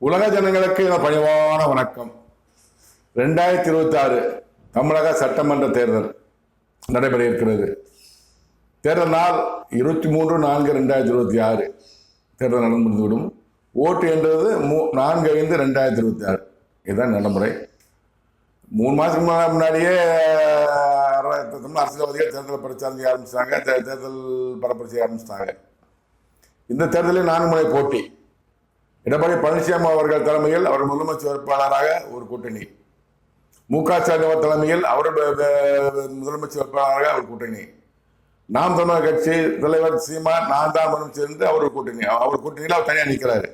உலக ஜனங்களுக்கு பணிவான வணக்கம். 2026 தமிழக சட்டமன்ற தேர்தல் நடைபெற இருக்கிறது. தேர்தல் நாள் 23/4/2026 தேர்தல் நடந்து முடிந்துவிடும். ஓட்டு என்றது 4/5/2026 இதுதான் நடைமுறை. 3 மாதத்துக்கு முன்னாடியே அரசியல்வாதிகள் தேர்தல் பிரச்சாரம் செய்ய ஆரம்பிச்சிட்டாங்க, தேர்தல் பரப்புரை செய்ய ஆரம்பிச்சிட்டாங்க. இந்த தேர்தலில் 4 முறை போட்டி. எடப்பாடி பழனிசாமி அவர்கள் தலைமையில் அவர் முதலமைச்சர் வேட்பாளராக ஒரு கூட்டணி, மு.க. ஸ்டாலின் தலைமையில் அவர் முதலமைச்சர் வேட்பாளராக ஒரு கூட்டணி, நாம் தமிழர் கட்சி தலைவர் சீமான் நான் தான் முதலமைச்சர் என்று அவர் கூட்டணி. அவர் கூட்டணியில் அவர் தனியாக நிற்கிறாரு.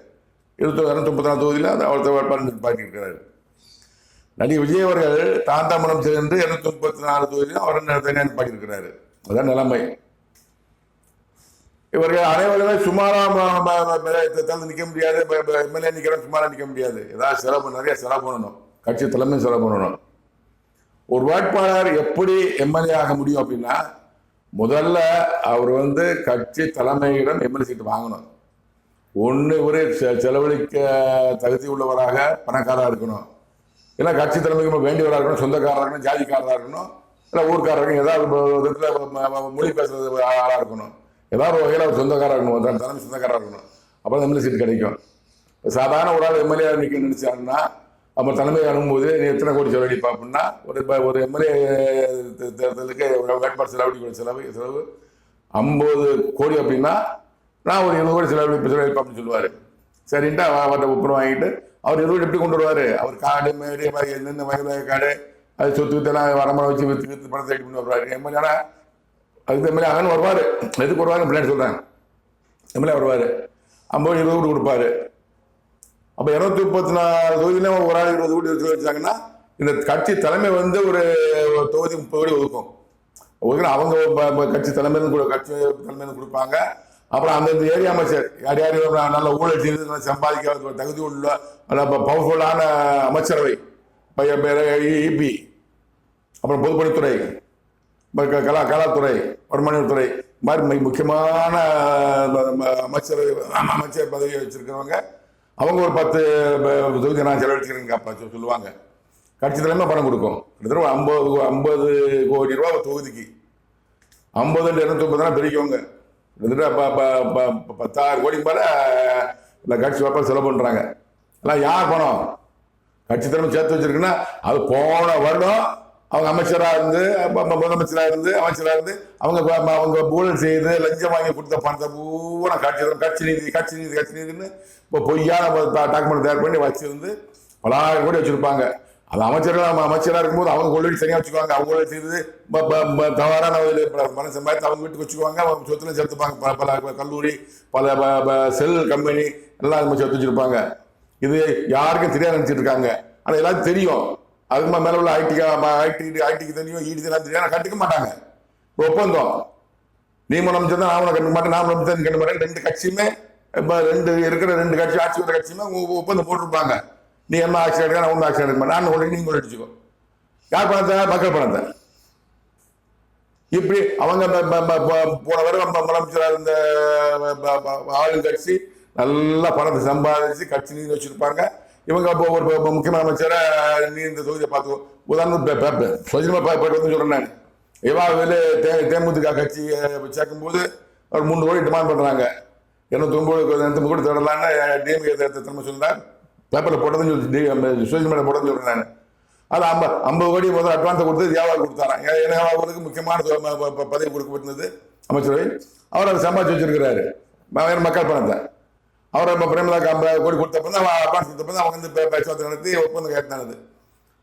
234 தொகுதியில் அவர் வேட்பாளர் நிற்பாட்டிருக்கிறார். நடிகர் விஜய் அவர்கள் தான் தான் முதலமைச்சர் என்று 234 தொகுதியிலும் அவர் தனியாக நிற்பாட்டிருக்கிறாரு. அதுதான் நிலைமை. இவர்கள் அனைவருமே சுமாரா தேர்தல் நிற்க முடியாது, எம்எல்ஏ நிற்கிறோம், சுமாரா நிற்க முடியாது. ஏதாவது செலவு, நிறைய செலவு பண்ணணும், கட்சி தலைமை செலவு பண்ணணும். ஒரு வேட்பாளர் எப்படி எம்எல்ஏ ஆக முடியும் அப்படின்னா, முதல்ல அவர் கட்சி தலைமையிடம் எம்எல்ஏ சீட்டு வாங்கணும். ஒன்று ஒரு செலவழிக்க தகுதி உள்ளவராக பணக்காரராக இருக்கணும், இல்லை கட்சி தலைமைக்கு வேண்டியவராக இருக்கணும், சொந்தக்காரராக இருக்கணும், ஜாதிக்காரராக இருக்கணும், இல்லை ஊர்க்காரர்கள் ஏதாவது விதத்தில் மொழி பேசுறது ஆளாக இருக்கணும். ஏதாவது வகையில் அவர் சொந்தக்காரராக இருக்கணும், தலைமை சொந்தக்காரராக இருக்கணும். அப்போ தான் எம்எல்ஏ சீட் கிடைக்கும். சாதாரண ஒரு ஆள் எம்எல்ஏ நிற்க நினைச்சாருன்னா, நம்ம தலைமை அணுகும்போது நீ எத்தனை கோடி செலவழிப்பா அப்படின்னா, ஒரு எம்எல்ஏ தேர்தலுக்கு வேட்பாளர் செலவு 50 கோடி அப்படின்னா, நான் ஒரு 20 கோடி செலவழிப்பா அப்படின்னு சொல்லுவார். சரின்ட்டு அவர்கிட்ட ஒப்புரம் வாங்கிட்டு அவர் 20 கோடி எப்படி கொண்டு வருவார்? அவர் காடு மேடு என்னென்ன வயதாக காடு அது சொத்து வித்தெல்லாம் வரம்பரை வச்சு விற்று பணத்தை ரெடி பண்ணி வருவார். எம்எல்ஏனா அதுக்கு எம்எல்ஏ ஆகன்னு வருவார். எதுக்கு வருவாங்க பிள்ளைன்னு சொல்கிறாங்க. எம்எல்ஏ வருவார், 50 20 கோடி கொடுப்பாரு. அப்போ 234 தொகுதியில ஒரு ஆள் 20 கோடி வச்சாங்கன்னா, இந்த கட்சி தலைமை ஒரு தொகுதி 30 கோடி ஒதுக்கும். அவங்க கட்சி தலைமையிலிருந்து கொடுப்பாங்க. அப்புறம் அந்தந்த ஏரியா அமைச்சர் யார் யார் நல்ல ஊழல் செய்து சம்பாதிக்க தகுதி உள்ள பவர்ஃபுல்லான அமைச்சரவை, இபி, அப்புறம் பொதுப்பணித்துறை, கலாத்துறை, வருமானத்துறை மாதிரி முக்கியமான அமைச்சர் பதவியை வச்சிருக்கிறவங்க, அவங்க ஒரு 10 தொகுதி நான் செலவழிச்சிருக்கேங்க சொல்லுவாங்க. கட்சி தலைமை பணம் கொடுக்கும். கிட்டத்தட்ட 50 கோடி ரூபா ஒரு தொகுதிக்கு. 50 230 பெருக்கவங்க கிட்டத்தட்ட 10,000 கோடி மேல இந்த கட்சி வேட்பாளர் செலவு பண்றாங்க. எல்லாம் யார் பணம்? கட்சி தலைமை சேர்த்து வச்சிருக்குன்னா, அது போன வருடம் அவங்க அமைச்சராக இருந்து, முதலமைச்சராக இருந்து, அமைச்சராக இருந்து அவங்க ஊழல் செய்து லஞ்சம் வாங்கி கொடுத்த பணத்தை பூரா கட்சி நீதினு இப்போ பொய்யான டாக்குமெண்ட் தயார் பண்ணி வச்சிருந்து பலாயிரம் கோடி வச்சிருப்பாங்க. அது அமைச்சராக இருக்கும்போது அவங்க கொள்ளையடி சரியாக வச்சுக்குவாங்க. அவங்க கொள்ளையடி செய்து தவறான பணம் சம்பாதித்து அவங்க வீட்டுக்கு வச்சுக்குவாங்க. அவங்க சொத்துல சேர்த்துப்பாங்க. பல கல்லூரி, பல செல் கம்பெனி எல்லாம் அது சேர்த்து வச்சிருப்பாங்க. இது யாருக்கும் தெரியாது நினைச்சிட்டு இருக்காங்க. ஆனால் எல்லாருக்கும் தெரியும். அதுக்கு மேல உள்ள ஐடிக்கு தெரியும், ஈடிதான் தெரியும். கண்டுக்க மாட்டாங்க. ஒப்பந்தம், நீ முதலமைச்சர் தான், நான் கண்டுக்க மாட்டேன், நான் முதலமைச்சர் கண்டுக்க மாட்டேன். 2 கட்சியுமே இருக்கிற 2 கட்சி ஆட்சி வர கட்சியுமே ஒப்பந்தம் போட்டிருப்பாங்க. நீ என்ன ஆட்சி எடுக்க, நான் ஒன்றும் ஆட்சி எடுக்க மாட்டேன், நான் ஒன்று நீங்க அடிச்சுக்கோ. யார் பணத்தை? மக்கள் பணத்தை. இப்படி அவங்க போன வரை முதலமைச்சராக இருந்த ஆளுங்கட்சி நல்லா பணத்தை சம்பாதிச்சு கட்சி நீதி வச்சிருப்பாங்க. இவங்க அப்போ ஒரு முக்கியமான அமைச்சரை நீ இந்த தொகுதியை பார்த்துக்கோ. உதாரணத்துக்கு சுயமா போயிட்டு சொல்றேன். இவாவில் தேமுதிக கட்சி சேர்க்கும்போது ஒரு 3 கோடி டிமாண்ட் பண்றாங்க. 209 கோடி தேடலான்னு டிஎம்கே தலைமை சொன்னார். பேப்பரில் போட்டதுன்னு சொல்லி சோசியல் மீடியா போட்டதுன்னு சொல்றேன் நான். அது 50 கோடி முதல் அட்வான்ஸை கொடுத்து வியாபாரம் கொடுத்தாரான். வியாபாரத்துக்கு முக்கியமான பதவி கொடுக்கப்பட்டிருந்தது அமைச்சரவை. அவர் அதை சம்பாதிச்சு வச்சிருக்கிறாரு மக்கள் பணத்தை. அவர் பிரேமதாக்கு 50 கோடி கொடுத்தப்ப தான் அட்வான்ஸ் கொடுத்தப்ப அவங்க பேச்சுவார்த்தை நடத்தி ஒப்பந்தம் கேட்டானது.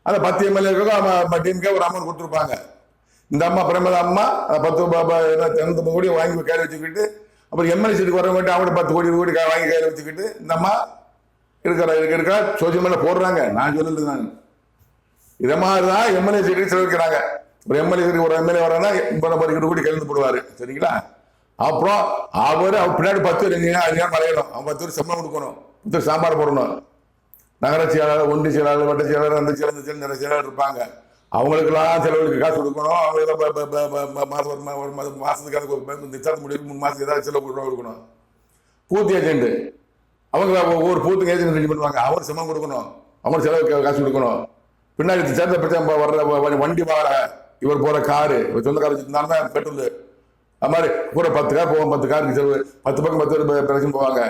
அந்த 10 எம்எல்ஏக்களுக்கும் டிஎம்கே ஒரு அமௌண்ட் கொடுத்துருப்பாங்க. இந்த அம்மா பிரேமதா அம்மா 10 கோடி வாங்கி கையில் வச்சுக்கிட்டு, அப்புறம் எம்எல்ஏ சீட்டுக்கு வர வேண்டிய அவங்க 10 கோடி வாங்கி கையில் வச்சுக்கிட்டு இந்த அம்மா இருக்கிற சோசியல் மீடியா போடுறாங்க. நான் சொல்லுறது நான் இதை மாதிரி தான் எம்எல்ஏ சீட்டுக்கு செலவழிக்கிறாங்க. ஒரு எம்எல்ஏ வரனா 20 கோடி கையில் போடுவாரு. சரிங்களா? அப்புறம் அவர் பின்னாடி 10 பேர் மறையணும். அவங்க 10 பேர் சம்பளம் கொடுக்கணும், 10 பேர் சாம்பார் போடணும். நகர செயலாளர், ஒன்றிய செயலாளர், வட்ட செயலாளர், அந்த செயலாளர், நிறைய செயலாளர் இருப்பாங்க. அவங்களுக்கெல்லாம் செலவுக்கு காசு கொடுக்கணும். மாசத்துக்கு நிச்சயம் முடிவு 3 மாசத்துக்கு ஏதாவது செலவு கொடுக்கணும். பூத் ஏஜென்ட் அவங்க ஒவ்வொரு பூத்துக்கு ஏஜென்ட் ரெடி பண்ணுவாங்க, அவர் சம்பளம் கொடுக்கணும், அவங்க செலவு காசு கொடுக்கணும். பின்னாடி சேர்ந்த பிரச்சனை வர்ற வண்டி வாடகை, இவர் போற காரு, இவர் சொந்த கார் வச்சுருந்தாலும் பெட்ரோல், அது மாதிரி கூட 10 கார் போவோம், 10 காருக்கு செலவு, 10 பக்கம் 10 பிரச்சனை போவாங்க.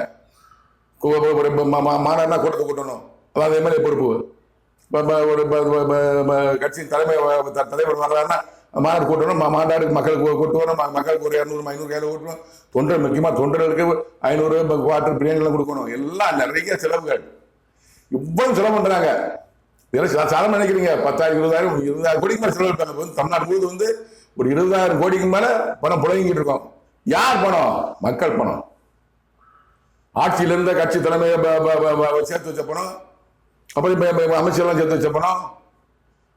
மாநாடுனா கூட்டத்தை கூட்டணும், அதாவது எம்எல்ஏ பொறுப்பு. ஒரு கட்சியின் தலைவர் வர்றாருன்னா மாநாடு கூட்டணும், மாநாடுக்கு மக்களுக்கு கூட்டு வரணும், மக்களுக்கு ஒரு 200 500 கூட்டணும், தொண்டர் முக்கியமாக தொண்டர்களுக்கு 500 வாட்டர் பிரியாணிலாம் கொடுக்கணும், எல்லாம் நிறைய செலவுகள். இவ்வளவு செலவு பண்றாங்க. சாதாரண நினைக்கிறீங்க 10,000 20,000 20,000 கோடிக்கு மேலே செலவு இருக்காங்க. தமிழ்நாடு முழுவதும் ஒரு 20,000 கோடிக்கு மேல பணம் புழங்கிட்டு இருக்கோம். யார் பணம்? மக்கள் பணம். ஆட்சியில இருந்த கட்சி தலைமையை சேர்த்து வச்ச பணம், அப்புறம் அமைச்சர்லாம் சேர்த்து வச்ச பணம்,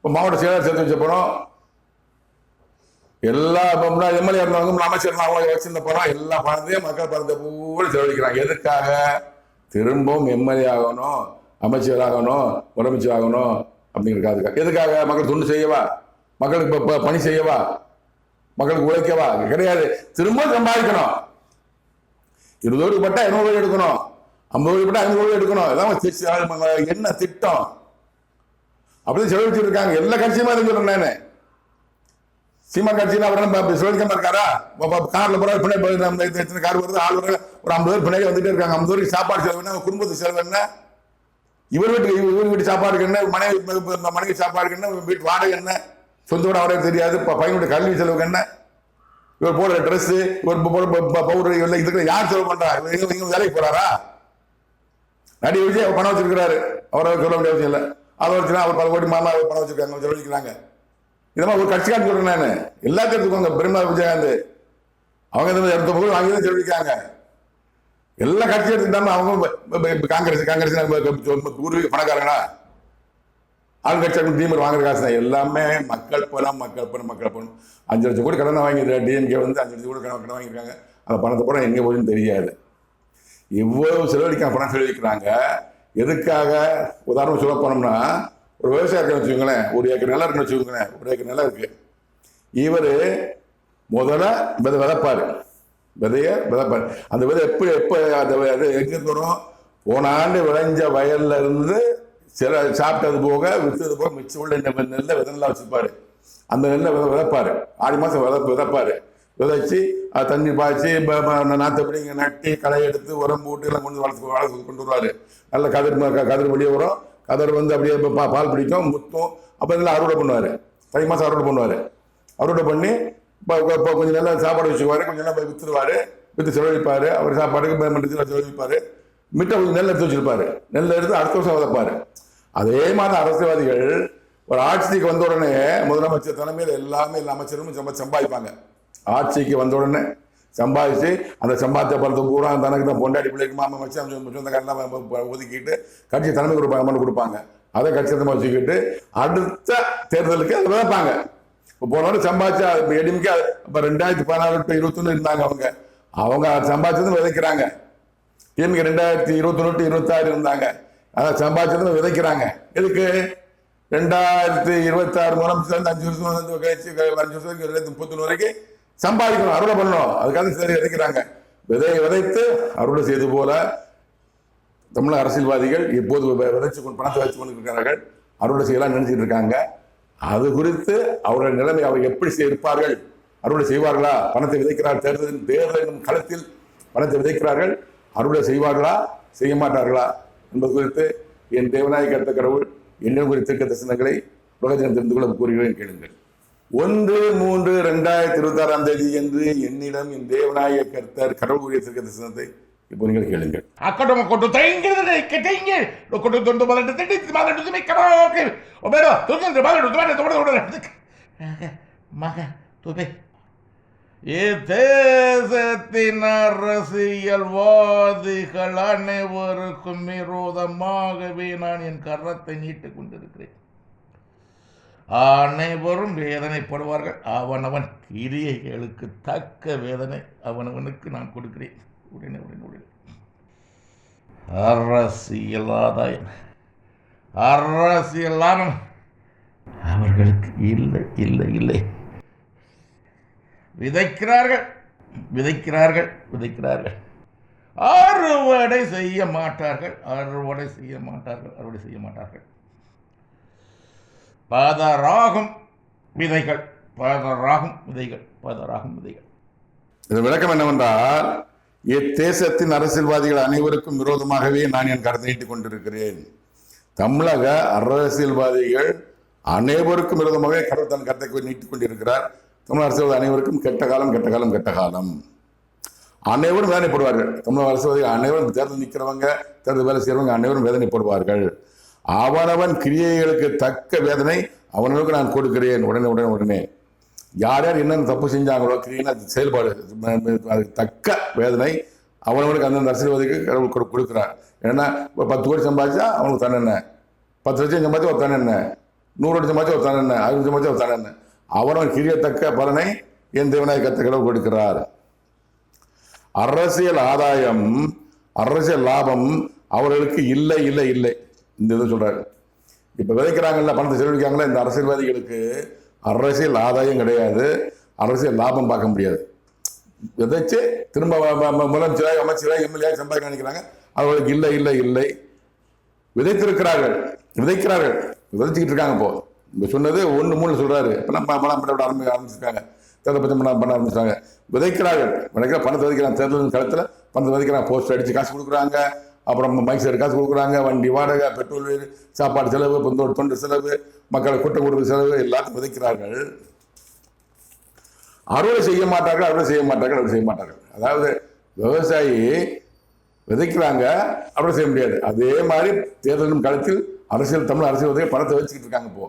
மாவட்ட செயலாளர் சேர்த்து வச்ச பணம், எல்லா எம்எல்ஏ இருந்தவங்க அமைச்சர் வச்சிருந்த பணம், எல்லா பணத்தையும் மக்கள் பணத்தை பூரா செலவழிக்கிறாங்க. எதுக்காக? திரும்பவும் எம்எல்ஏ ஆகணும், அமைச்சர் ஆகணும், முதலமைச்சர் ஆகணும் அப்படிங்கிறதுக்காக. எதுக்காக? மக்கள் தொண்டு செய்யவா, மக்களுக்கு பணி செய்யவா, மக்களுக்கு உழைக்கவா? கிடையாது. திரும்ப சம்பாதிக்கணும். 20 கோடி பட்டா 200 கோடி எடுக்கணும், 50 கோடி பட்டா 500 கோடி எடுக்கணும். இதான் என்ன திட்டம்? அப்படி செலவழிச்சு இருக்காங்க. எல்லா கட்சியுமா சொல்றேன் நானு. சீமா கட்சியில் அவர் செலவழிக்காம இருக்காரா? கார்ல போற பின்னாடி கார் வருது, ஆள் வர ஒரு 50 பேர் பின்னாடி வந்துட்டே இருக்காங்க. 50 பேருக்கு சாப்பாடு செலவு என்ன, குடும்பத்துக்கு செலவு என்ன, இவர் வீட்டு சாப்பாடுக்கு என்ன, மனைவி சாப்பாடுக்கு என்ன, வீட்டு வாடகை என்ன, சொந்த வீடு அவரே தெரியாது, பையனுடைய கல்வி செலவுக்கு என்ன, இவர் போடுற ட்ரெஸ், இவர் பவுடர், இதுக்கு யார் செலவு பண்றா? இவங்க வேலைக்கு போறாரா? நடிகை விஜய் பணம் வச்சிருக்கிறாரு, அவரை சொல்ல வேண்டிய அவசியம் இல்லை. அதை வச்சுனா அவர் 10 கோடி மாமா பணம் வச்சிருக்காங்க, செலவழிக்கிறாங்க. இந்த மாதிரி ஒரு கட்சிக்காரன் சொல்றேன் நான். எல்லாத்தையும் எடுத்துக்கோங்க. பிரேமலா விஜயகாந்த் அவங்க 2 கோடி வாங்கி தான் செலவழிக்காங்க. எல்லா கட்சி எடுத்துட்டாம அவங்க காங்கிரஸ் பூர்வீக பணக்காரங்களா? ஆளுங்கட்சி டீமர் வாங்குற காசு தான். எல்லாமே மக்கள் பணம், மக்கள் பணம், மக்கள் பணம். 5 லட்சம் கோடி கடனை வாங்கியிருக்காங்க. டிஎம்கே 5 லட்சம் கோடி கடன் வாங்கியிருக்காங்க. அந்த பணத்தை பணம் எங்கே போகுதுன்னு தெரியாது. இவ்வளவு செலவழிக்க பணம் செலவழிக்கிறாங்க. எதுக்காக? உதாரணம் சொல்ல போனோம்னா, ஒரு விவசாயம் வச்சுக்கோங்களேன், 1 ஏக்கர் நிலம் இருக்குன்னு வச்சுக்கோங்களேன். 1 ஏக்கர் நிலம் இருக்கு. இவர் முதல்ல விதைப்பாரு, விதைய விதைப்பாரு. அந்த விதை எப்போ அந்த எங்கிருந்து வரும்? போன ஆண்டு விளைஞ்ச வயல்ல இருந்து சில சாப்பிட்டது போக, வித்தது போக மிச்சம் உள்ள நெல்லை விதெல்லாம் வச்சுப்பாரு. அந்த நெல்லை விதைப்பாரு. 6 மாசம் விதைப்பாரு. விதைச்சி அதை தண்ணி பாய்ச்சி நாற்று இங்கே நட்டி களை எடுத்து உரம் போட்டு எல்லாம் வளர்த்து கொண்டு வருவாரு. நல்ல கதிர் வெளியே வரும். கதிர் அப்படியே பால் பிடிக்கும், முத்தும். அப்போ இதெல்லாம் அறுவடை பண்ணுவார். 5 மாதம் அறுவடை பண்ணுவார். அறுவடை பண்ணி இப்போ கொஞ்சம் நல்லா சாப்பாடு வச்சுக்குவார், கொஞ்சம் நல்லா விற்றுருவார். விற்று செலவழிப்பார். அவர் சாப்பாடுக்கு செலவழிப்பார். மிட்ட கொஞ்சம் நெல் எடுத்து வச்சிருப்பாரு. நெல் எடுத்து அடுத்த வருஷம் விதைப்பாரு. அதே மாதிரி அரசியல்வாதிகள் ஒரு ஆட்சிக்கு வந்த உடனே முதலமைச்சர் தலைமையில் எல்லாமே எல்லா அமைச்சரும் சம்பாதிப்பாங்க. ஆட்சிக்கு வந்த உடனே சம்பாதிச்சு அந்த சம்பாதித்த பணத்தை பூரா தனக்கு தான் பொண்டாடி பிள்ளைக்கு மாமா வச்சு சொந்தக்காரெல்லாம் ஒதுக்கிட்டு கட்சி தலைமை கொடுப்பாங்க. அதை கட்சி தலைமை வச்சுக்கிட்டு அடுத்த தேர்தலுக்கு அதை விதைப்பாங்க. இப்போ போன சம்பாதிச்சா எடிமிக்க இப்போ 2016 to 21 இருந்தாங்க. அவங்க சம்பாதிச்சதும் விதைக்கிறாங்க. டிஎம்கே 2021 to 26 இருந்தாங்க. அதை சம்பாதிச்சதும் விதைக்கிறாங்க. எதுக்கு? 2026 முதலமைச்சர் 5 வருஷம் கழிச்சு 5 வருஷம் 2031 வரைக்கும் சம்பாதிக்கணும், அறுவடை பண்ணணும். அதுக்காக சரி விதைக்கிறாங்க. விதையை விதைத்து அறுவடை செய்து போல தமிழக அரசியல்வாதிகள் இப்போது விதைச்சு பணத்தை வச்சு கொண்டு இருக்கிறார்கள். அறுவடை செய்யலாம் நினைச்சிட்டு இருக்காங்க. அது குறித்து அவருடைய நிலைமை அவர் எப்படி இருப்பார்கள்? அறுவடை செய்வார்களா? பணத்தை விதைக்கிறார். தேர்தலின் களத்தில் பணத்தை விதைக்கிறார்கள். அறுவடை செய்வார்களா, செய்ய மாட்டார்களா என்பது குறித்து என் தேவநாயக கருத்த கடவுள் என்னும் குறித்த தரிசனங்களை உலகத்தினர் தெரிந்து கொள்ள கூறுகிறேன், கேளுங்கள். 1/3/2026 என்று என்னிடம் என் தேவநாயக கர்த்தர் கடவுள் கூறிய தரிசனத்தை இப்போ நீங்கள் கேளுங்கள். தேசத்தின் அரசியல்வாதிகள் அனைவருக்கும் விரோதமாகவே நான் என் கரத்தை நீட்டிக் கொண்டிருக்கிறேன். அனைவரும் வேதனைப்படுவார்கள். அவனவன் கிரியைகளுக்கு தக்க வேதனை அவனவனுக்கு நான் கொடுக்கிறேன். உடனே அரசியல் ஆதாயம், அரசியல் லாபம் அவர்களுக்கு இல்லை இல்லை இல்லை. விதைக்கிறார்கள் விதைக்கிறார்கள் விதைக்கிறார்கள். அறுவடை செய்ய மாட்டார்கள், அறுவடை செய்ய மாட்டார்கள், அறுவடை செய்ய மாட்டார்கள். பதறாகும் விதைகள், பதறாகும் விதைகள், பதறாகும் விதைகள். இது விளக்கம் என்னவென்றால், இத்தேசத்தின் அரசியல்வாதிகள் அனைவருக்கும் விரோதமாகவே நான் என் கருத்தை நீட்டிக் கொண்டிருக்கிறேன். தமிழக அரசியல்வாதிகள் அனைவருக்கும் விரோதமாகவே கடவுள் தன் கருத்தை நீட்டிக் கொண்டிருக்கிறார். தமிழக அரசியல்வாதி அனைவருக்கும் கெட்ட காலம், கெட்ட காலம், கெட்ட காலம். அனைவரும் வேதனைப்படுவார்கள். தமிழக அரசியல்வாதிகள் அனைவரும் தேர்தல் நிற்கிறவங்க, தேர்தல் வேலை செய்யறவங்க அனைவரும் வேதனைப்படுவார்கள். அவனவன் கிரியைகளுக்கு தக்க வேதனை அவனவனுக்கு நான் கொடுக்கிறேன். உடனே உடனே உடனே யார் யார் என்னென்ன தப்பு செஞ்சாங்களோ, கிரியைனா செயல்பாடு அதுக்கு தக்க வேதனை அவனவனுக்கு அந்தந்த அரசியல்வாதிக்கு கடவுள் கொடுக்குறான். ஏன்னா 10 கோடி சம்பாதிச்சா அவனுக்கு தண்டனை, 10 லட்சம் சம்பாதிச்சா ஒரு தண்டனை, 100 கோடி சம்பாதிச்சா ஒரு தண்டனை, 50 சம்பாதிச்சா ஒரு தண்டனை. அவனவன் கிரியத்தக்க பலனை என் தேவனாய் கர்த்தர் கடவுள் கொடுக்கிறார். அரசியல் ஆதாயம், அரசியல் லாபம் அவர்களுக்கு இல்லை இல்லை இல்லை. இந்த இதை சொல்றாரு. இப்ப விதைக்கிறாங்கல்ல, பணத்தை செலவழிக்காங்களா, இந்த அரசியல்வாதிகளுக்கு அரசியல் ஆதாயம் கிடையாது, அரசியல் லாபம் பார்க்க முடியாது. விதைச்சு திரும்ப முதலமைச்சராக, அமைச்சராக, எம்எல்ஏ சம்பாதிக்க நினைக்கிறாங்க. அவர்களுக்கு இல்லை இல்லை இல்லை. விதைத்திருக்கிறார்கள், விதைக்கிறார்கள், விதைச்சிக்கிட்டு இருக்காங்க. இப்போ இப்போ சொன்னது 1-3 சொல்றாரு. இப்பெல்லாம் பணம் பண்ண ஆரம்பிச்சிருக்காங்க, தேர்தல் பட்சம் பண்ண ஆரம்பிச்சிட்டாங்க. விதைக்கிறார்கள், விதைக்கிற பணத்தை விதைக்கிறாங்க. தேர்தலின் காலத்தில் பணத்தை விதைக்கிறாங்க. போஸ்ட் அடிச்சு காசு கொடுக்குறாங்க, அப்புறம் மைக் சைடு காசு கொடுக்குறாங்க, வண்டி வாடகை, பெட்ரோல், சாப்பாடு செலவு, தொண்டு செலவு, மக்களை கூட்டம் கொடுக்குற செலவு எல்லாத்தையும் விதைக்கிறார்கள். அறுவடை செய்ய மாட்டார்கள், அறுவடை செய்ய மாட்டார்கள், அறுவடை செய்ய மாட்டார்கள். அதாவது விவசாயி விதைக்கிறாங்க, அறுவடை செய்ய முடியாது. அதே மாதிரி தேர்தலும் காலத்தில் அரசியல், தமிழ் அரசியல் பணத்தை வச்சுக்கிட்டு இருக்காங்க. இப்போ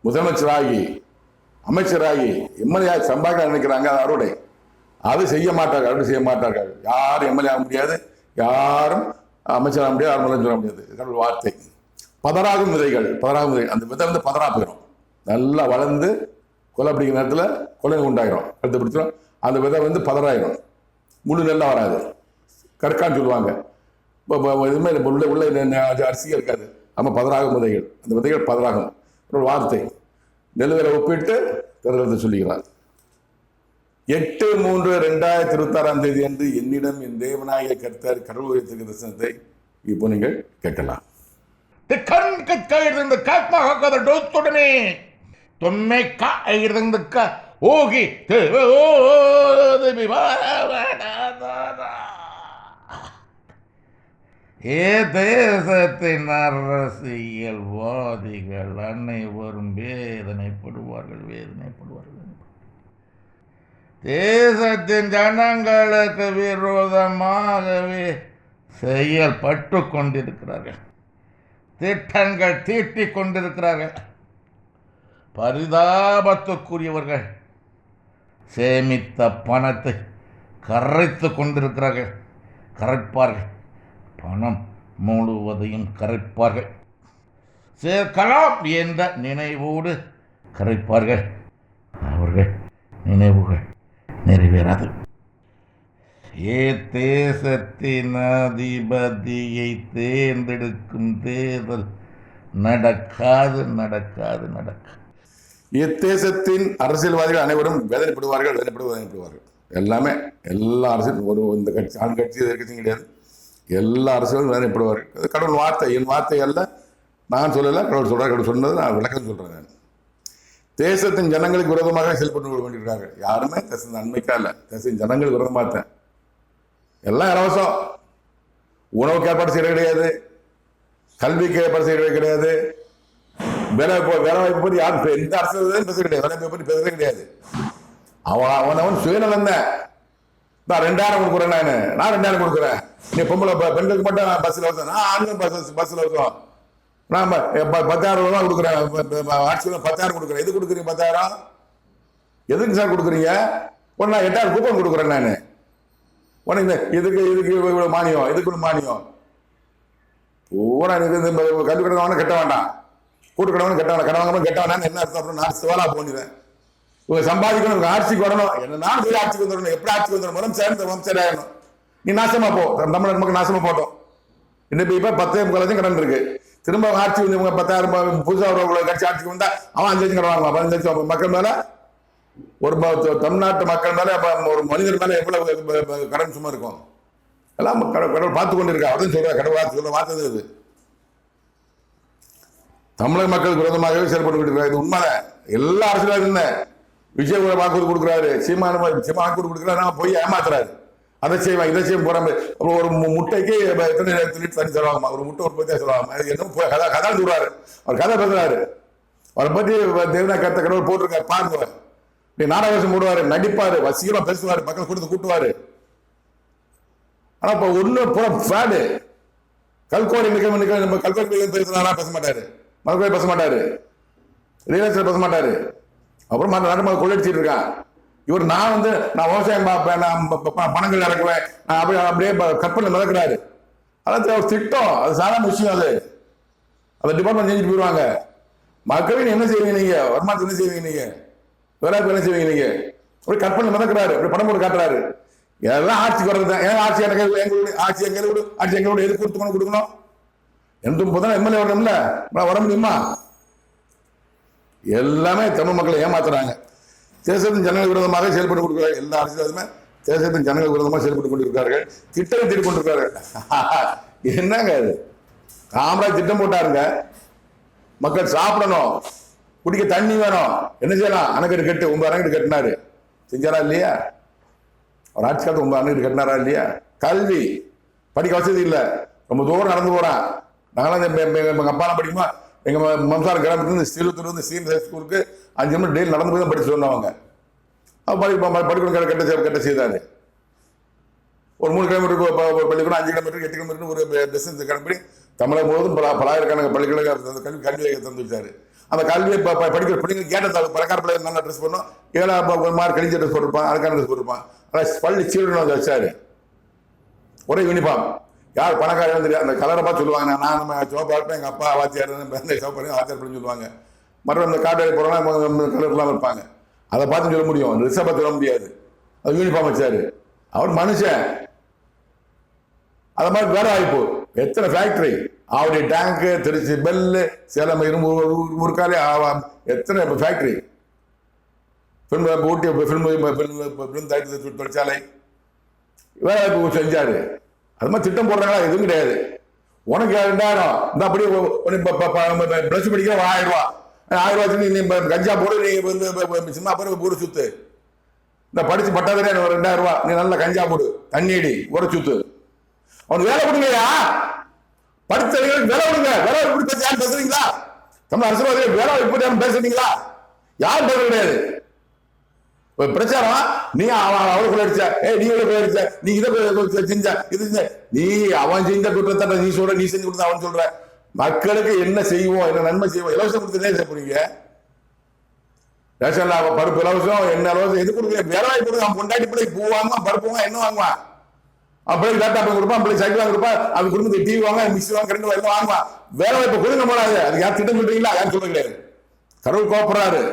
முதலமைச்சராகி, அமைச்சராகி, எம்எல்ஏ சம்பாதிக்க நினைக்கிறாங்க. அது அறுவடை, அது செய்ய மாட்டார்கள், அறுவடை செய்ய மாட்டார்கள். யாரும் எம்எல்ஏ ஆக முடியாது, யாரும் அமைச்சராக முடியாது, யாரும் முதலமைச்சர் ஆக முடியாது. கடவுள் வார்த்தை. பதறாகும் விதைகள், பதறாகும் விதைகள். அந்த விதை பதறா போயிடும். நல்லா வளர்ந்து கொலை பிடிக்கிற நேரத்தில் கொலை உண்டாயிரும், கழுத்து பிடிச்சிடும். அந்த விதை பதறாயிரும், முழு நெல்லாக வராது, கற்கான்னு சொல்லுவாங்க. இப்போ இதுமாதிரி உள்ள அரிசியாக இருக்காது. நம்ம பதறாகும் விதைகள், அந்த விதைகள் பதறாகும். ஒரு வார்த்தை நெல் விலை ஒப்பிட்டு தேர்தலை சொல்லுகிறார். 8/3/2026 அன்று என்னிடம் என் தேவனாகிய கர்த்தர் கடவுள் வைத்திருக்கிற தரிசனத்தை இப்போ நீங்கள் கேட்கலாம். தேசத்தின் அரசியல்வாதிகள் அனைவரும் வேதனைப்படுவார்கள், வேதனைப்படுவார்கள். தேசத்தின் ஜனங்களுக்கு விரோதமாகவே செயல்பட்டு கொண்டிருக்கிறார்கள், திட்டங்கள் தீட்டிக் கொண்டிருக்கிறார்கள். பரிதாபத்துக்குரியவர்கள் சேமித்த பணத்தை கரைத்து கொண்டிருக்கிறார்கள், கரைப்பார்கள். பணம் முழுவதையும் கரைப்பார்கள். சேர்க்கலாம் என்ற நினைவோடு கரைப்பார்கள். அவர்கள் நினைவுகள் நிறைவேறாது. தேசத்தின் அதிபதியை தேர்ந்தெடுக்கும் தேர்தல் நடக்காது, நடக்காது, நடக்காது. இத்தேசத்தின் அரசியல்வாதிகள் அனைவரும் வேதனைப்படுவார்கள், வேதனைப்படுவார்கள். எல்லாமே எல்லா அரசியல், ஒரு இந்த கட்சி, ஆண் கட்சி, எதிர்கட்சியும் கிடையாது. எல்லா அரசியலும் வேதனைப்படுவார்கள். அது கடவுள் வார்த்தை, என் வார்த்தை அல்ல, நான் சொல்லலை, கடவுள் சொல்கிறார். கடவுள் சொன்னது நான் விளக்கம் சொல்கிறேன். நான் தேசத்தின் ஜனங்களுக்கு விரோதமாக செயல்பட்டு கொண்டிருக்காங்க. யாருமே தேசத்தின் நன்மைக்கா இல்லை, தேசத்தின் ஜனங்களுக்கு விரோதமாக தான். எல்லாம் இலவசம். உணவுக்கு ஏற்பாடு செய்யறது கிடையாது, கல்விக்கு ஏற்பாடு செய்யறது கிடையாது, வேலை வாய்ப்பு பற்றி யாரும் எந்த அரசியல் பேச கிடையாது, வேலை வாய்ப்பு பற்றி பேசுறதே கிடையாது. அவன் சுயநலம் தான். நான் 2000 கொடுக்குறேன், நான் 2000 கொடுக்குறேன். நீ பொம்பளை பெண்களுக்கு மட்டும் நான் பஸ்ஸில் வசம், நான் ஆண்கள் பஸ்ஸில் வசம், நான் 10,000 ரூபா கொடுக்குறேன், ஆட்சியில் 10,000 கொடுக்குறேன். எது கொடுக்குறீங்க 10,000? எதுக்கு சார் கொடுக்குறீங்க? ஒன்று நான் 8,000 கூப்பன் கொடுக்குறேன். நான் உனக்கு இதுக்கு இவ்வளோ மானியம், இதுக்கு இவ்வளோ மானியம். பூரா எனக்கு கல்வி கடனவன கட்ட வேண்டாம், கூட்டு கடவுள் கட்ட வேண்டாம், கடவாங்க கட்ட வேண்டாம். என்ன அர்த்தம்? அப்புறம் நான் சிவலா போனிடுவேன். இவங்க சம்பாதிக்கணும், ஆட்சிக்கு வரணும். என்ன நான் போய் ஆட்சிக்கு வந்துடணும். எப்படி ஆட்சிக்கு வந்துடணும்? முதலமைச்சர் ஆகணும். நீ நாசமா போ, தமிழக மக்கள் நாசமா போட்டோம். இன்னைக்கு இப்ப 10,000 கடன் இருக்கு. திரும்ப ஆட்சி வந்து இவங்க 10,000 புதுசாக கட்சி ஆட்சிக்கு வந்தா அவன் 5 லட்சம் கடன் வாங்குவான். 15 லட்சம் மக்கள் மேல, ஒரு தமிழ்நாட்டு மக்கள் மேல, ஒரு மனிதர் மேல எவ்வளவு கடன் சும்மா இருக்கும்? எல்லாம் கடவுள் பார்த்து கொண்டு இருக்கா. அப்படின்னு சொல்ற கடவுள் சொல்ல வார்த்தை இது. தமிழக மக்களுக்கு விரோதமாகவே செயல்பட்டு இருக்கிறார். இது உண்மைதான். எல்லா அரசியலும் இருந்தேன். விஜய் வாக்குறுதி கொடுக்குறாரு, சீமான வாக்குறுதி கொடுக்குறாரு, போய் ஏமாத்துறாரு. அதை செய்வான் இதை செய்ய போறாங்க. ஒரு முட்டைக்கு எத்தனை லிட்டர் தண்ணி செலவாகுமா? ஒரு முட்டை உற்பத்தியாக செலவாகுமா? என்ன கதை சொல்றாரு, அவர் கதை பேசுறாரு. அவரை பற்றி தேவனா கருத்த கடவுள் போட்டிருக்காரு பாருங்க. நீ நாடகம் போடுவாரு, நடிப்பாரு, வசீகரமா பேசுவாரு, மக்கள் கொடுத்து கூட்டுவாரு. ஆனா இப்ப ஒண்ணு பூரா ஃபிராடு. கல்கோடி நம்ம கல்கோடி பேசுறாரா? பேச மாட்டாரு. மறுபடியும் பேச மாட்டாரு. ரியல் எஸ்டேட் பேச மாட்டாரு. அப்புறம் நாட்டு கொள்ளடிச்சிட்டு இருக்கான் இவர். நான் விவசாயம் பார்ப்பேன், நான் பணங்கள் இறக்குவேன், நான் அப்படியே கற்பனை மிதக்கிறாரு. அதான் திட்டம். அது சாதாரண விஷயம். அது அந்த டிபார்ட்மெண்ட் செஞ்சுட்டு போயிடுவாங்க. மக்களுக்கு என்ன செய்வீங்க நீங்க? வருமானத்துக்கு என்ன செய்வீங்க நீங்க? வேலைக்கு என்ன செய்வீங்க நீங்க? அப்படி கற்பனை மிதக்கிறாரு, அப்படி பணம் போட்டு காட்டுறாரு. எல்லாம் ஆட்சிக்கு வர்றது. ஏன் ஆட்சி எனக்கு எங்களுடைய ஆட்சி எங்களோட ஆட்சி எங்களோட எது கொடுக்கணும்? எந்த போதும் எம்எல்ஏ வரணும்ல, வர முடியுமா? எல்லாமே தமிழ் மக்களை ஏமாத்துறாங்க. தேசத்தின் ஜனங்கள் விரோதமாக செயல்பட்டு கொடுக்கிறார்கள். எல்லா அரசியலுமே தேசத்தின் ஜனங்கள் விரோதமாக செயல்பட்டு கொண்டிருக்கிறார்கள். திட்டம் தீட்டு கொண்டிருக்கிறார்கள். என்னங்க அது? காமராஜ் திட்டம் போட்டாருங்க. மக்கள் சாப்பிடணும், குடிக்க தண்ணி வேணும், என்ன செய்யலாம்? அணைக்கட்டு கட்டு 9 அணைக்கட்டு கட்டினாரு. செஞ்சாரா இல்லையா? அவர் ஆட்சி காலத்து 9 அணைக்கட்டு கட்டினாரா இல்லையா? கல்வி படிக்க வசதி இல்லை, ரொம்ப தூரம் நடந்து போறான். நாங்களாம் எங்க அப்பாலாம் படிக்குமா, எங்க மம்சார கிராமத்துல ஸ்ரீலூத்தூர் சீனியர் ஸ்கூலுக்கு 5 நிமிடம் டெய்லி நடந்து போய் தான் படிச்சு சொன்னவங்க. படிக்கணும் கட்ட செய்தாரு. ஒரு 3 கிலோமீட்டருக்கு பள்ளிக்கூடம், 5 கிலோமீட்டருக்கு 8 கிலோமீட்டர் ஒரு டிஸ்டன்ஸ் கிளம்பி தமிழகம் முழுவதும் பலாயிரக்கணக்கான பள்ளிக்கூடம் கல்வியை தந்து வச்சாரு. அந்த கல்வியை படிக்கிற பிள்ளைங்க கேட்டதால் பணக்கார பிள்ளைங்க நல்லா ட்ரெஸ் பண்ணோம், 7 மார்க் கழிஞ்ச ட்ரெஸ் போட்டிருப்பான், அதுக்கான ட்ரெஸ் போட்டிருப்பான். ஆனால் பள்ளி சீருடன் வந்து வச்சாரு, ஒரே யூனிஃபார்ம். யார் பணக்காரன் தெரியாது, அந்த கலரை பார்த்து சொல்லுவாங்க. நான் நம்ம சோப்பா இருப்பேன், எங்கள் அப்பா வாத்தியார் சோப்பா வாத்தியார் பண்ணி சொல்லுவாங்க. மற்ற அந்த காட்டு போகிறோம்னா கலர் இல்லாமல் இருப்பாங்க. அதை பார்த்து சொல்ல முடியும், ட்ரெஸ்ஸை பார்த்து சொல்ல முடியாது. அது யூனிஃபார்ம் வச்சாரு. அவர் மனுஷன். அது மாதிரி வேற வாய்ப்பு. எத்தனை ஃபேக்டரி, ஆவடி டேங்கு, திருச்சி பெல்லு, சேலம் இரும்பு ஊருக்காலே எத்தனை ஃபேக்டரி, ஊட்டி தொழிற்சாலை, வேலை வாய்ப்பு செஞ்சாரு. அது மாதிரி திட்டம் போடுறாங்களா? எதுவும் கிடையாது. உனக்கு 2000 இந்த அப்படியே பிளஸ் படிக்கிற 1000 ரூபா, 1000 ரூபாய்க்கு நீ கஞ்சா போடு, நீ சின்ன பிறகு ஊரை சுத்து. இந்த படிச்சு பட்டாதாரே 2000 ரூபா, நீ நல்ல கஞ்சா போடு, தண்ணி ஊரை சுத்து. அவனுக்கு வேலை கொடுங்கயா, படித்தவர்களுக்கு வேலை கொடுங்க. வேலை வாய்ப்பு பேச யாரும் பேசுறீங்களா? தமிழ் அரசியல்வாதிகள் வேலை வாய்ப்பு பேசுறீங்களா? யாரும் பேச கிடையாது. பிரச்சாரம், நீ அவளுக்குள்ள அடிச்ச, நீ அடிச்ச, நீ இதை செஞ்ச, இது செஞ்ச, நீ அவன் செஞ்ச குற்றத்தை நீ சொல்ற, நீ செஞ்சு கொடுத்த அவன் சொல்ற. மக்களுக்கு என்ன செய்வோம், என்ன நன்மை செய்வோம்? இலவசம் கொடுத்து என்ன செய்ய போறீங்க? ரேஷன்ல பருப்பு இலவசம், என்ன இலவசம், எது கொடுக்குற? வேலை வாய்ப்பு கொடுங்க. அவன் பொண்டாட்டி பிள்ளைக்கு பூ வாங்குவான், பருப்பு வாங்குவான், என்ன வாங்குவான்? அப்படியே லேப்டாப் கொடுப்பான், அப்படி சைக்கிள் வாங்க கொடுப்பான், அது குடும்பத்துக்கு டிவி வாங்க, மிக்சி வாங்க, கரண்ட் எல்லாம் வாங்குவான். வேலை வாய்ப்பு கொடுங்க போடாது. அது யார் திட்டம் சொல்றீங்களா? யாரும் சொல்ல கிடையாது. கடவுள் கோபப்படுறாரு.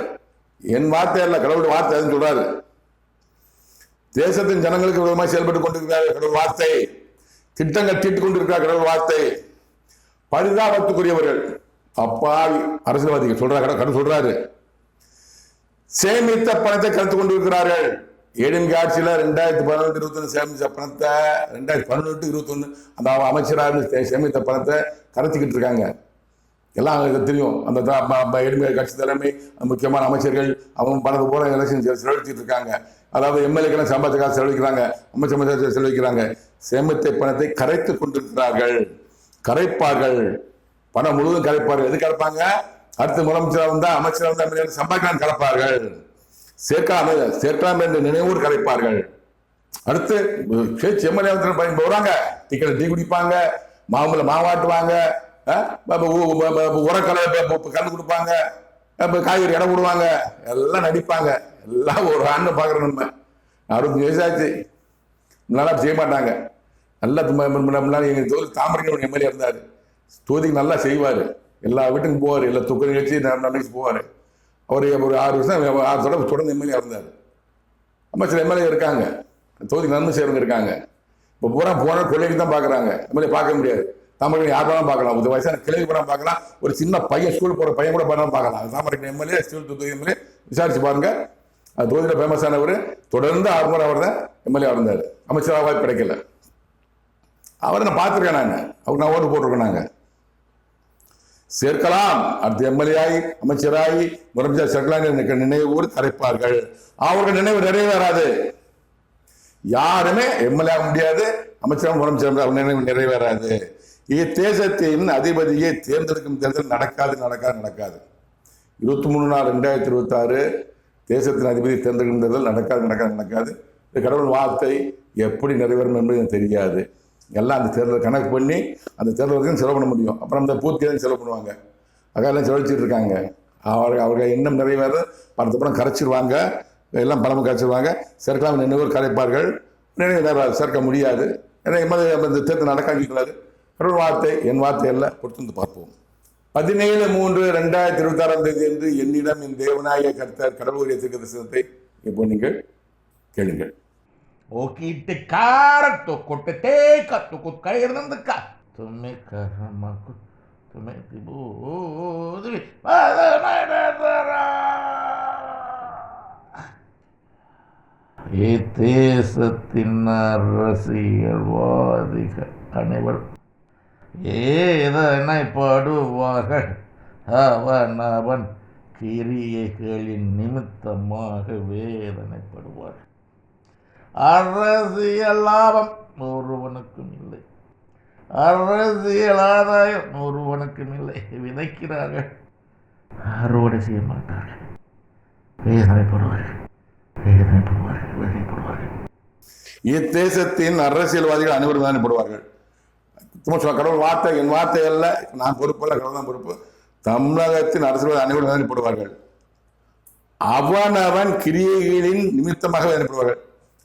என் வார்த்தை அல்ல, கடவுளுடைய வார்த்தை அதுன்னு சொல்றாரு. தேசத்தின் ஜனங்களுக்கு விதமாக செயல்பட்டு கொண்டிருக்கிறார் கடவுள் வார்த்தை. திட்டங்கள் தீட்டுக் கொண்டிருக்கிறார் கடவுள் வார்த்தை. பரிதாபத்துக்குரியவர்கள் அப்பாவி அரசியல்வாதிகள் சொல்றாங்க, கடவுள் சொல்றாரு. சேமித்த பணத்தை கருத்து கொண்டிருக்கிறார்கள். ஏடிஎம்கே ஆட்சியில் 2018-21 சேமித்த பணத்தை 2018-21 அந்த அமைச்சராக சேமித்த பணத்தை கரைச்சிக்கிட்டு இருக்காங்க. எல்லாம் அவங்களுக்கு தெரியும். அந்த ஏடிஎம்கே கட்சி தலைமை, முக்கியமான அமைச்சர்கள் அவங்க பணத்தை போல எலெக்ஷன் செலவழிச்சிட்டு இருக்காங்க. அதாவது எம்எல்ஏக்கெல்லாம் சம்பாதிக்காக செலவழிக்கிறாங்க, அமைச்சர் செலவழிக்கிறாங்க. சேமித்த பணத்தை கரைத்து கொண்டிருக்கிறார்கள். கரைப்பார்கள், பணம் முழுவதும் கரைப்பார்கள். எது கரைப்பாங்க? அடுத்த முதலமைச்சராக வந்தா, அமைச்சராக வந்தா, எம்எல்ஏ சம்பாதிக்கலாம் கரைப்பார்கள். சேர்க்கலாம் என்ற நினைவோடு கரைப்பார்கள். அடுத்து எம்எல்ஏ வராங்க, டிக்கெட் டீ குடிப்பாங்க, மாவாட்டுவாங்க, உரக்கலை கலந்து கொடுப்பாங்க, காய்கறி இடம் விடுவாங்க, எல்லாம் நடிப்பாங்க. எல்லாம் ஒரு ஆண்டு பாக்குறோம். நம்ம 65 வயசாச்சு, நல்லா செய்ய மாட்டாங்க. நல்லா எங்க தொகுதி தாமரைக்கு எம்எல்ஏ இருந்தாரு. தொகுதிக்கு நல்லா செய்வாரு, எல்லா வீட்டுக்கும் போவார், எல்லா துக்க நிகழ்ச்சி நிகழ்ச்சி போவார். அவர் ஒரு 6 வருஷம் 6 தடவை தொடர்ந்து எம்எல்ஏ இருந்தார். அமைச்சர் எம்எல்ஏ இருக்காங்க, தொகுதிக்கு நன்மை செய்யறவங்க இருக்காங்க. இப்போ பூரா போன கொள்ளைக்கு தான் பார்க்குறாங்க, எம்எல்ஏ பார்க்க முடியாது. தாமரைக்கு யார் வேணாலும் பார்க்கலாம், ஒரு வயசான கிளை கூட பார்க்கலாம், ஒரு சின்ன பையன் ஸ்கூல் போகிற பையன் கூட பண்ணாலும் பார்க்கலாம். தாமரைக்கு எம்எல்ஏ, ஸ்கூல் தொகுதி எம்எல்ஏ விசாரிச்சு பாருங்க. அது தொகுதியில் ஃபேமஸானவர், தொடர்ந்து 6 முறை அவர் தான் எம்எல்ஏ இருந்தார். அமைச்சராக வாய்ப்பு கிடைக்கல. அவரை நான் பார்த்துருக்கேன். அவருக்கு நான் ஓட்டு போட்டிருக்கேன். சேர்க்கலாம், அடுத்த எம்எல்ஏ ஆகி அமைச்சராகி முதலமைச்சர் சேர்க்கலாம் நினைவு கரைப்பார்கள். அவர்கள் நினைவு நிறைவேறாது. யாருமே எம்எல்ஏ ஆக முடியாது, அமைச்சர் முதலமைச்சர் நினைவு நிறைவேறாது. இத்தேசத்தின் அதிபதியை தேர்ந்தெடுக்கும் தேர்தல் நடக்காது. 23/4/2026 தேசத்தின் அதிபதி தேர்ந்தெடுக்கும் தேர்தல் நடக்காது. இந்த கடவுள் வார்த்தை எப்படி நிறைவேறும் என்பது எனக்கு தெரியாது. எல்லாம் அந்த தேர்தல் கணக்கு பண்ணி அந்த தேர்தலுக்கு செலவு பண்ண முடியும். அப்புறம் அந்த பூர்த்தியாக செலவு பண்ணுவாங்க. அதெல்லாம் செலவழிச்சிட்டு இருக்காங்க. அவர்கள் இன்னும் நிறைவேற அடுத்த படம் கரைச்சிடுவாங்க. எல்லாம் பணமும் கரைச்சிடுவாங்க. சேர்க்கலாம் நினைவு கரைப்பார்கள். நினைவு சேர்க்க முடியாது. ஏன்னா இந்த தேர்தல் நடக்காது. கடவுள் வார்த்தை என் வார்த்தை அல்ல. பொறுத்து பார்ப்போம். 17/3/2026 என்று என்னிடம் என் தேவனாய கர்த்தர் கடவுளுடைய தீர்க்கதரிசனத்தை இப்போ நீங்கள் கேளுங்கள். Okitikara tukuteka tukutkairandaka tumekaramakut tumetibu தேசத்தின் அரசியல்வாதிகள் அனைவரும் ஏதனை படுவார்கள். அவன் கிரியைகளின் நிமித்தமாக வேதனைப்படுவார்கள். அரசியல் லாபம் ஒருவனுக்கும் இல்லை, அரசியல் ஆதாயம் ஒருவனுக்கும் இல்லை. விதைக்கிறார்கள், அறுவடை செய்ய மாட்டார்கள். வேதனைப்படுவார்கள். இத்தேசத்தின் அரசியல்வாதிகள் அனைவரும் வேதனைப்படுவார்கள். கடவுள் வார்த்தை என் வார்த்தை அல்ல. நான் பொறுப்பு அல்ல, கடவுள் தான் பொறுப்பு. தமிழகத்தின் அரசியல்வாதி அனைவரும் வேதனைப்படுவார்கள். அவன் கிரியைகளின் நிமித்தமாக வேதனைப்படுவார்கள்.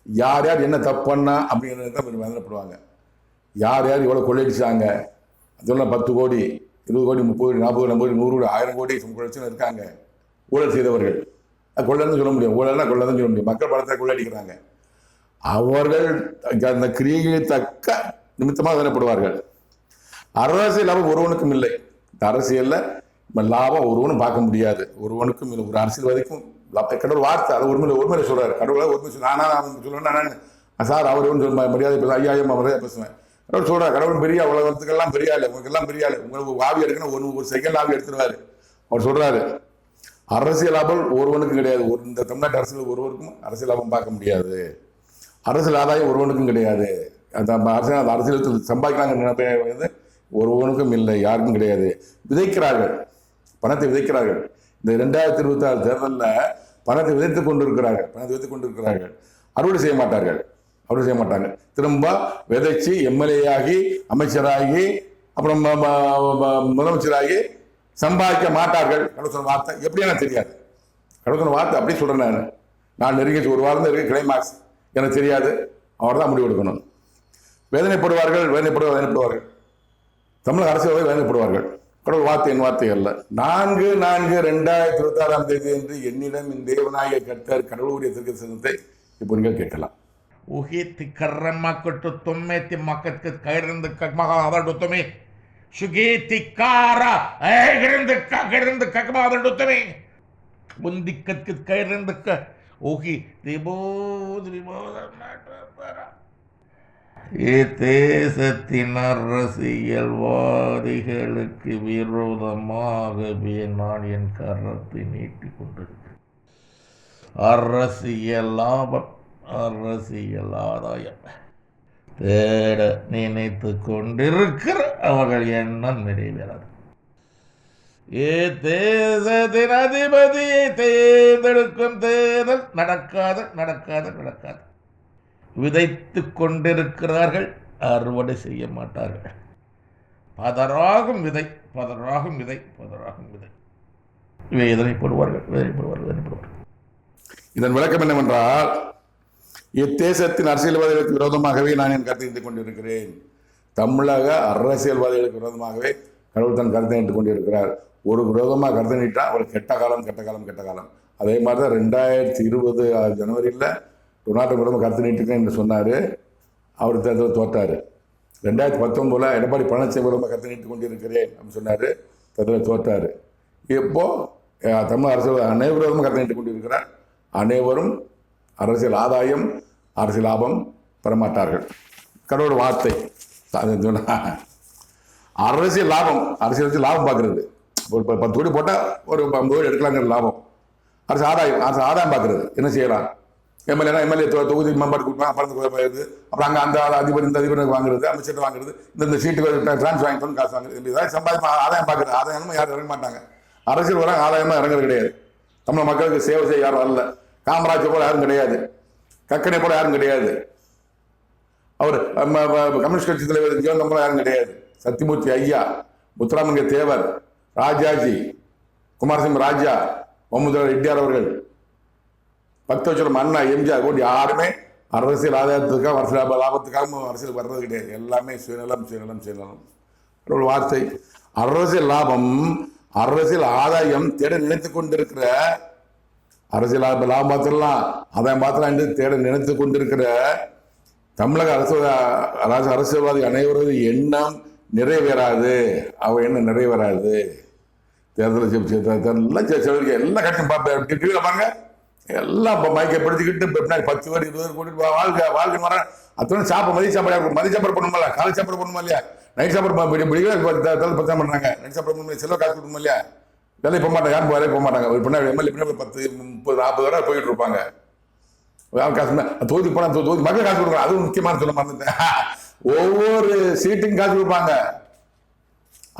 யார் யார் என்ன தப்பு பண்ணா அப்படிங்கிறத வேதனைப்படுவாங்க. யார் யார் இவ்வளோ கொள்ளையடிச்சாங்க, அதெல்லாம் 10 கோடி 20 கோடி 30 கோடி 40 கோடி 50 கோடி 100 கோடி 1000 கோடி கொள்ளையடிச்சு இருக்காங்க. ஊழல் செய்தவர்கள் கொள்ளன்னு சொல்ல முடியும். ஊழல்னா கொள்ளதான் சொல்ல முடியும். மக்கள் பணத்தை கொள்ளையடிக்கிறாங்க. அவர்கள் அந்த கிரியைகளை தக்க நிமித்தமாக வேதனைப்படுவார்கள். அரசியல் லாபம் ஒருவனுக்கும் இல்லை. இந்த அரசியல்ல லாபம் ஒருவனும் பார்க்க முடியாது. ஒருவனுக்கும் இல்லை. ஒரு அரசியல்வாதிக்கும் கடவுள் வார்த்தை அதை ஒருமையில சொல்றாரு. கடவுளை ஒருமை சொல்லுவேன் சார். அவர் ஒன்று மரியாதை பேச ஐயாயிரம் மரியாதை பேசுவேன். கடவுள் சொல்றாரு, கடவுள் பெரிய உலகத்துக்கெல்லாம் பெரிய ஆளு, உங்களுக்கு எல்லாம் பெரிய ஆளு. உங்களுக்கு ஆவி எடுக்கணும், ஒரு செகண்ட் ஆவி எடுத்துருவாரு. அவர் சொல்றாரு, அரசியல் லாபம் ஒருவனுக்கும் கிடையாது. இந்த தமிழ்நாட்டு அரசியல் ஒருவருக்கும் அரசியல் லாபம் பார்க்க முடியாது. அரசியல் ஆதாயம் ஒருவனுக்கும் கிடையாது. அரசியல் சம்பாதிக்கிறாங்க ஒருவனுக்கும் இல்லை, யாருக்கும் கிடையாது. விதைக்கிறார்கள், பணத்தை விதைக்கிறார்கள். இந்த 2026 தேர்தலில் பணத்தை விதைத்துக் கொண்டிருக்கிறார்கள். அறுவடை செய்ய மாட்டாங்க. திரும்ப விதைச்சு எம்எல்ஏ ஆகி அமைச்சராகி அப்புறம் முதலமைச்சராகி சம்பாதிக்க மாட்டார்கள். கடவுள் வார்த்தை எப்படியான தெரியாது. கடவுள் வார்த்தை அப்படி சொல்றேன். நான் நெருங்கி ஒரு வாரம் இருக்கு கிளைமாக்ஸ், எனக்கு தெரியாது. அவர் தான் முடிவு எடுக்கணும். வேதனைப்படுவார்கள். தமிழக அரசியல் வேதனைப்படுவார்கள். கடவுள் வார்த்தை என் வார்த்தை அல்ல. 4/4/2026 என்று என்னிடம் என் தேவனாய கர்த்தர் கடவுளுடைய தீர்க்கதரிசனத்தை இப்போ நீங்கள் கேட்கலாம். Uhiti karamakutu tumeti makatku kairindu kakmahadadu tumi shugiti kara kairindu kakmahadadu tumi bundikatku kairindu uhi dibodara. தேசத்தின் அரசியல்வாதிகளுக்கு விரோதமாகவே நான் என் கரத்தை நீட்டிக் கொண்டிருக்கிறேன். அரசியல் லாபம் அரசியல் ஆதாயம் தேட நினைத்து கொண்டிருக்கிற அவர்கள் எண்ணம் நிறைவேறாது. தேசத்தின் அதிபதியை தேர்ந்தெடுக்கும் தேர்தல் நடக்காது. விதைத்து கொண்டிருக்கிறார்கள், அறுவடை செய்ய மாட்டார்கள். பதறாகும் விதை. வேதனைப்படுவார்கள். இதன் விளக்கம் என்னவென்றால், இத்தேசத்தின் அரசியல்வாதிகளுக்கு விரோதமாகவே நான் என் கருத்தை நீட்டிக் கொண்டிருக்கிறேன். தமிழக அரசியல்வாதிகளுக்கு விரோதமாகவே கடவுள் தன் கருத்தை நீட்டிக் கொண்டிருக்கிறார். ஒரு விரோதமாக கருத்தை நீட்டா அவளுக்கு கெட்ட காலம். அதே மாதிரி தான் 2020 ஜனவரியில் டொனால்டு விரோதமாக கருத்து நீட்டிருக்கேன் என்று சொன்னார். அவர் தேர்தலில் தோற்றார். 2019 எடப்பாடி பழனிசாமி விரோதமாக கருத்து நீட்டிக் கொண்டிருக்கிறேன் அப்படின்னு சொன்னார். தேர்தலில் தோற்றார். இப்போது தமிழ் அரசியல் அனைவரும் விரோதமாக கருத்து நீட்டிக் கொண்டிருக்கிறார். அனைவரும் அரசியல் ஆதாயம் அரசியல் லாபம் பெறமாட்டார்கள். கடவுள் வார்த்தை அரசியல் லாபம், அரசியல் வச்சு லாபம் பார்க்கறது. ஒரு 10 கோடி போட்டால் ஒரு 50 கோடி எடுக்கலாங்கிற லாபம். அரசு ஆதாயம் பார்க்கறது. என்ன செய்யலாம்? எம்எல்ஏ தொகுதி மெம்பர் கொடுப்பாங்க, பணத்துக்கு அப்புறம் அந்த அதிபர் இந்த அதிபர் வாங்குறது, அமைச்சர் வாங்குறது, இந்த சீட்டுக்கு டிரான்ஸ் வாங்கிட்டு காசு வாங்குறது, ஏதாவது சம்பாதிப்பா ஆதாயம் பார்க்குறது. ஆதாயமும் யாரும் இறங்க மாட்டாங்க. அரசியல் வராங்க, ஆதாயமாக இறங்குறது கிடையாது. தமிழ் மக்களுக்கு சேவை செய்ய யாரும் வரல. காமராஜர் போல யாரும் கிடையாது, கக்கனை போல யாரும் கிடையாது, அவர் கம்யூனிஸ்ட் கட்சி தலைவர் ஜீவன் போல யாரும் கிடையாது, சத்தியமூர்த்தி ஐயா, முத்துராமலிங்க தேவர், ராஜாஜி, குமாரசிங்க ராஜா, முகமது ரெட்டியார் அவர்கள், பக்தவச்சலம் அண்ணா, எம்ஜிஆர் போட்டு யாருமே அரசியல் ஆதாயத்துக்காக அரசியல் லாபத்துக்காக அரசியல் வர்றது கிடையாது. எல்லாமே சுயநலம். ஒரு வார்த்தை, அரசியல் லாபம், அரசியல் ஆதாயம் தேட நினைத்து கொண்டிருக்கிற, அரசியல் லாபம் பார்த்துடலாம், ஆதாயம் பார்த்துலாம் என்று தேட நினைத்து கொண்டிருக்கிற தமிழக அரசியல்வாதி அனைவரது எண்ணம் நிறைவேறாது. அவர் எண்ணம் நிறைவேறாது. தேர்தல் எல்லாம் கட்சியும் பாருங்க, எல்லாம் மைக்கை படுத்திக்கிட்டு 10 பேர் 20 பேர் கூட்டிட்டு வாழ்க்கை வர அத்தனை மதிய சாப்பாடு பண்ணுமா, காலை சாப்பாடு பண்ணுமா இல்லையா, நைட் சாப்பாடு பிரச்சாரம் பண்றாங்க, நைட் சாப்பாடு பண்ண செலவு காசு கொடுக்குமா இல்லையா, வேலையை போக மாட்டாங்க, யாரும் வேலையை போக மாட்டாங்க. ஒரு பின்னாடி எம்எல்ஏ 10, 30, 40 பேர் போயிட்டு இருப்பாங்க. தொகுதி போனா தொகுதி மக்கள் காசு கொடுக்குறாங்க. அதுவும் முக்கியமான சொல்ல மறந்துட்டேன். ஒவ்வொரு சீட்டுக்கும் காசு கொடுப்பாங்க.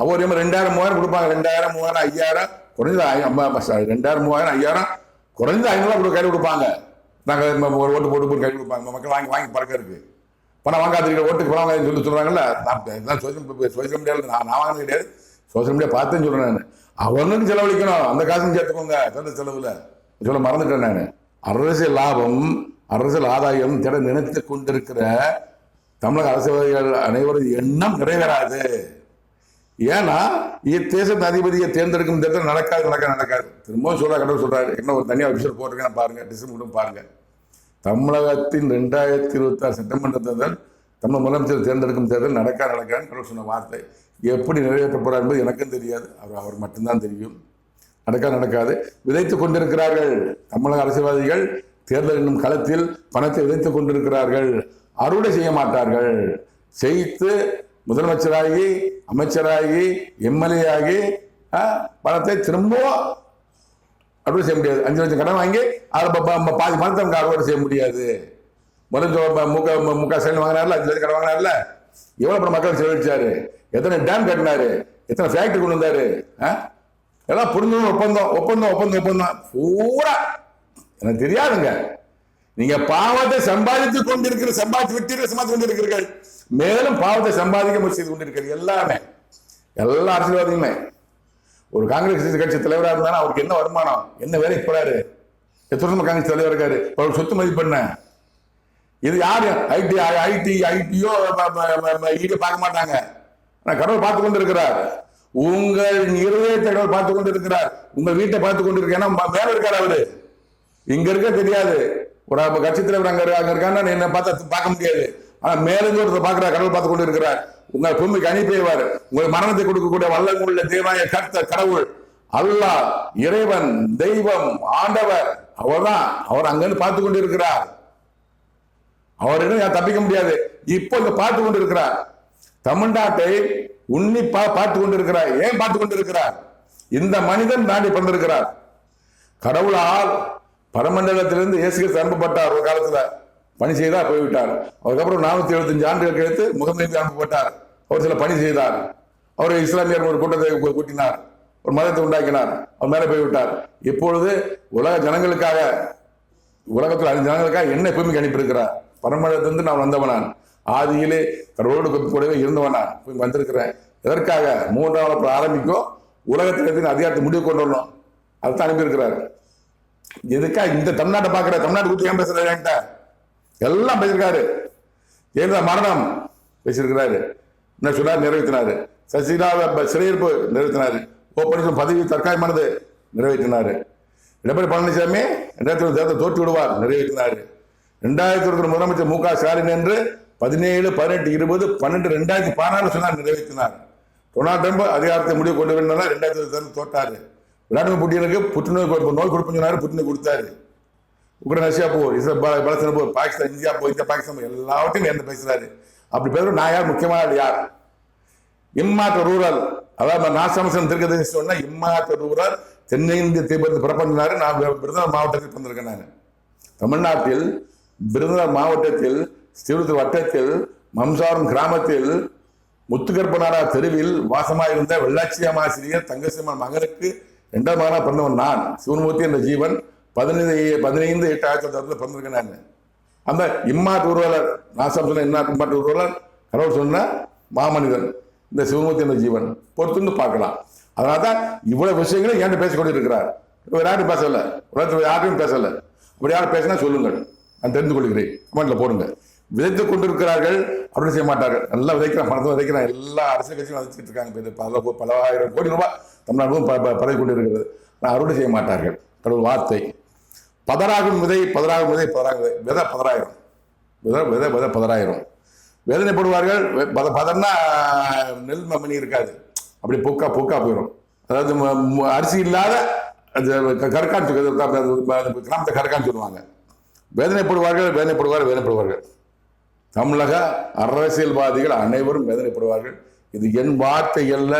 ஒவ்வொரு 2000, 3000 கொடுப்பாங்க. 2000, 3000, 5000 குறைஞ்சது 2000, 3000, 5000 குறைஞ்சது 500 கையில் கொடுப்பாங்க. நாங்கள் ஒரு ஓட்டு போட்டு கையில் கொடுப்பாங்க. மக்கள் வாங்கி பழக்கம் இருக்கு. பணம் வாங்காதீங்க, ஓட்டுக்கு பணம் வாங்க சொல்றாங்கல்ல. நான் சோசியல் மீடியாவில் நான் வாங்கினது கிடையாது, சோசியல் மீடியா பார்த்தேன்னு சொல்றேன். நான் அவனுக்கு செலவழிக்கணும், அந்த காசும் சேர்த்துக்கோங்க செலவுல சொல்ல மறந்துட்டேன். நான் அரசியல் லாபம், அரசியல் ஆதாயம் தேட நினைத்து கொண்டிருக்கிற தமிழக அரசியல்வாதிகள் அனைவரும் எண்ணம் நிறைவேறாது. ஏன்னா இத்தேசத்தின் அதிபதியை தேர்ந்தெடுக்கும் தேர்தல் நடக்காது. திரும்பவும் கடவுள் சொல்றாரு. என்ன ஒரு தனியாக எபிசோட் போட்டிருக்கேன் பாருங்க, டிசம்பர் பாருங்க. தமிழகத்தின் 2026 சட்டமன்ற தேர்தல், தமிழ் முதலமைச்சர் தேர்ந்தெடுக்கும் தேர்தல் நடக்காதுன்னு கடவுள் சொன்ன வார்த்தை எப்படி நிறைவேற்ற போறார் என்பது எனக்கும் தெரியாது, அவர் மட்டும்தான் தெரியும். நடக்காது. விதைத்துக் கொண்டிருக்கிறார்கள் தமிழக அரசியல்வாதிகள். தேர்தல் என்னும் களத்தில் பணத்தை விதைத்துக் கொண்டிருக்கிறார்கள். அறுவடை செய்ய மாட்டார்கள். செய்து முதலமைச்சராகி, அமைச்சராகி, எம்எல்ஏ ஆகி பணத்தை திரும்பவும் அறுவடை செய்ய முடியாது. 5 லட்சம் கடன் வாங்கி பாதி பணத்தை அவங்க அறுவடை செய்ய முடியாது. முக ஸ்டாலின் வாங்கினார்ல, 5 லட்சம் கடன் வாங்கினார்ல, எவ்வளவு பணம் மக்கள் செலவழிச்சாரு, எத்தனை டேம் கட்டினாரு, எத்தனை ஃபேக்டரி கொண்டு வந்தாரு, எல்லாம் புரிஞ்சு ஒப்பந்தம் பூரா எனக்கு தெரியாதுங்க. நீங்க பாவத்தை சம்பாதித்துக் கொண்டிருக்கிற சம்பாதித்து கொண்டிருக்கிறீர்கள். மேலும் பாவத்தை சம்பாதிக்க முயற்சி செய்து கொண்டிருக்கிறது. எல்லா அரசியல்வாதியுமே ஒரு காங்கிரஸ் கட்சி தலைவராக இருந்தாலும் அவருக்கு என்ன வருமானம், என்ன வேலைக்கு போறாரு, எத்தனை வருஷமா காங்கிரஸ் தலைவர் இருக்காரு, அவருக்கு சொத்து மதிப்பு என்ன? இது யாரு ஐடியோ பார்க்க மாட்டாங்க. கடவுள் பார்த்து கொண்டு இருக்கிறார். உங்கள் இருதயத்தை பார்த்து கொண்டு இருக்கிறார். உங்கள் வீட்டை பார்த்து கொண்டு இருக்க. ஏன்னா மேல இருக்காரு அவரு, இங்க இருக்க தெரியாது. ஒரு கட்சி தலைவர் அங்க இருக்கான்னு என்ன பார்த்தா பார்க்க முடியாது. ஆனா மேலிருந்து ஒருத்தர் பார்க்கிறார், கடவுள் பார்த்து கொண்டு இருக்கிறார். உங்கள் பூமிக்கு அனுப்பிடுவார். உங்கள் மரணத்தை கொடுக்கக்கூடிய வல்லமுள்ள தேவாய கர்த்தர் கடவுள் அல்லாஹ், இறைவன், தெய்வம், ஆண்டவர், அவர்தான். அவர் அங்கிருந்து பார்த்து கொண்டு இருக்கிறார். அவரிடம் தப்பிக்க முடியாது. இப்போ இங்க பார்த்து கொண்டு இருக்கிறார். தமிழ்நாட்டை உன்னிப்பா பார்த்து கொண்டிருக்கிறார். ஏன் பார்த்து கொண்டிருக்கிறார்? இந்த மனிதன் தாண்டி பண்ணிருக்கிறார். கடவுளால் பரமண்டலத்திலிருந்து இயேசு அனுப்பப்பட்டார். ஒரு காலத்துல பணி செய்தார், போய்விட்டார். அதுக்கப்புறம் 475 ஆண்டுகள் கழித்து முகமது அனுப்பப்பட்டார். அவர் சில பணி செய்தார். அவர் இஸ்லாமியர் ஒரு கூட்டத்தை கூட்டினார், ஒரு மதத்தை உண்டாக்கினார். அவர் மேலே போய்விட்டார். இப்பொழுது உலக ஜனங்களுக்காக, உலகத்தில் 5 ஜனங்களுக்காக என்ன பூமிக்கு அனுப்பியிருக்கிறார். பரமண்டலத்திலிருந்து நான் வந்தவனான், ஆதியிலே கடவுளோடு கூடவே இருந்தவனா போய் வந்திருக்கிறேன். எதற்காக? 3ஆம் வகுப்பு ஆரம்பிக்கும் உலகத்தின் அதிகாரத்தை முடிவு கொண்டு வரணும். அதுதான் அனுப்பியிருக்கிறார். எதுக்காக இந்த தமிழ்நாட்டை பார்க்கிற? தமிழ்நாட்டு குறித்து ஏன் பேசுறாரு? என்கிட்ட எல்லாம் பேசியிருக்காரு. ஜெயலலிதா மரணம் பேசியிருக்கிறாரு, என்ன சொன்னார், நிறைவேற்றினாரு. சசிகலா சிறையிருப்பு நிறைவேற்றினாரு. ஓப்பனிசம் பதவி தற்காலிகமானது நிறைவேற்றினாரு. எடப்பாடி பழனிசாமி 2020 தேர்தல் தோற்று விடுவார், நிறைவேற்றினாரு. 2001 முதலமைச்சர் மு க ஸ்டாலின் என்று 17, 18, 20, 12, 2016 சொன்னார், நிறைவேற்றினார். டொனால்ட் ட்ரம்ப் அதிகாரத்தை முடிவு கொண்டு வந்தார். 2020 தேர்தல் தோற்றாரு. விளாடிமிர் புட்டினுக்கு புற்றுநோய் கொடுப்பு சொன்னாரு, புற்றுநோய் கொடுத்தாரு. உக்ரைன் ரஷ்யா போர், இஸ்ரேல் பலஸ்தீன போர், பாகிஸ்தான் இந்தியா போர், இந்தியா பாகிஸ்தான் எல்லாவற்றையும் என்ன பேசுறாரு. அப்படி பேர் நான் யார், முக்கியமான ஆள் யார்? இம்மாற்ற ரூரல், அதாவது நாசமசன் திருக்கதேசி சொன்னா இம்மாற்ற ரூரல் தென்னிந்திய தீபத்து பிறப்பினாரு. நான் விருதுநகர் மாவட்டத்தில் பிறந்திருக்கேன். நான் தமிழ்நாட்டில் விருதுநகர் மாவட்டத்தில் ஸ்ரீவிருத்தூர் வட்டத்தில் மம்சாரம் கிராமத்தில் முத்துக்கற்பனாரா தெருவில் வாசமாயிருந்த வெள்ளாட்சியம் ஆசிரியர் தங்கசிம்மன் மகனுக்கு 2ஆம் மகனாக பிறந்தவன் நான், சிவன்மூர்த்தி என்ற ஜீவன். 15/8/1906 பிறந்திருக்கேன் நான். அந்த இம்மாற்று உருவலர், நாசம் சொன்ன இம்மாற்று உருவலர், கடவுள் சொன்ன மாமனிதன் இந்த சிவன்மூர்த்தி என்ற ஜீவன் பொறுத்துன்னு பார்க்கலாம். அதனால தான் இவ்வளவு விஷயங்களை என்கிட்ட பேசிக்கொண்டு இருக்கிறார். யாரும் பேசல, உலகத்தில் யாரையும் பேசல. அப்படி யாரும் பேசினா சொல்லுங்கள், நான் தெரிந்து கொள்கிறேன். கமெண்ட்ல போடுங்க. விதைத்துக் கொண்டிருக்கிறார்கள், அப்படி செய்ய மாட்டார்கள். நல்லா விதைக்கிறான், பணத்தை விதைக்கிறான். எல்லா அரசியல் கட்சியும் விதைச்சிட்டு இருக்காங்க. பல ஆயிரம் கோடி ரூபாய் தமிழ்நாடும் பரவி கொண்டு இருக்கிறது. நான் அறுவடை செய்ய மாட்டார்கள். கடவுள் வார்த்தை. பதறாகும் விதை, பதறாகும் விதை, பதறாகும் விதை, விதை பதறாயிரம், விதை விதை பதறாயிரம். வேதனைப்படுவார்கள். பதன்னா நெல் மணி இருக்காது, அப்படி பூக்கா போயிடும். அதாவது அரிசி இல்லாத கற்கான், கிராமத்தை கற்கான்னு சொல்லுவாங்க. வேதனைப்படுவார்கள். தமிழக அரசியல்வாதிகள் அனைவரும் வேதனைப்படுவார்கள். இது என் வார்த்தை அல்ல,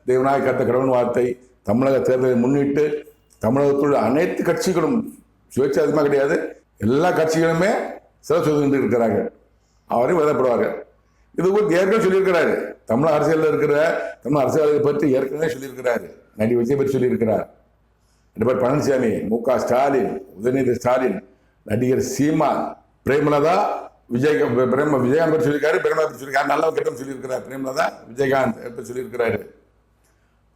தேவநாயக கர்த்தர் கடவுள் வார்த்தை. தமிழக தேர்தலை முன்னிட்டு தமிழகத்துள்ள அனைத்து கட்சிகளும், சுயேட்சை அதிகமாக கிடையாது, எல்லா கட்சிகளுமே சிறப்பு செய்து இருக்கிறார்கள். அவரையும் வேதனைப்படுவார்கள். இது குறித்து ஏற்கனவே சொல்லியிருக்கிறாரு. தமிழக அரசியலில் இருக்கிற தமிழ் அரசியல்வாதிகளை பற்றி ஏற்கனவே சொல்லியிருக்கிறாரு. நடிகர் விஜய் பற்றி சொல்லியிருக்கிறார். எடப்பாடி பழனிசாமி, மு.க. ஸ்டாலின், உதயநிதி ஸ்டாலின், நடிகர் சீமான், பிரேமலதா, விஜயகாந்த் பற்றி சொல்லியிருக்காரு. பிரேமலதா பற்றி சொல்லியிருக்காரு. நல்ல கட்டம் சொல்லியிருக்கிறார். பிரேமலதா, விஜயகாந்த் பற்றி சொல்லியிருக்கிறாரு.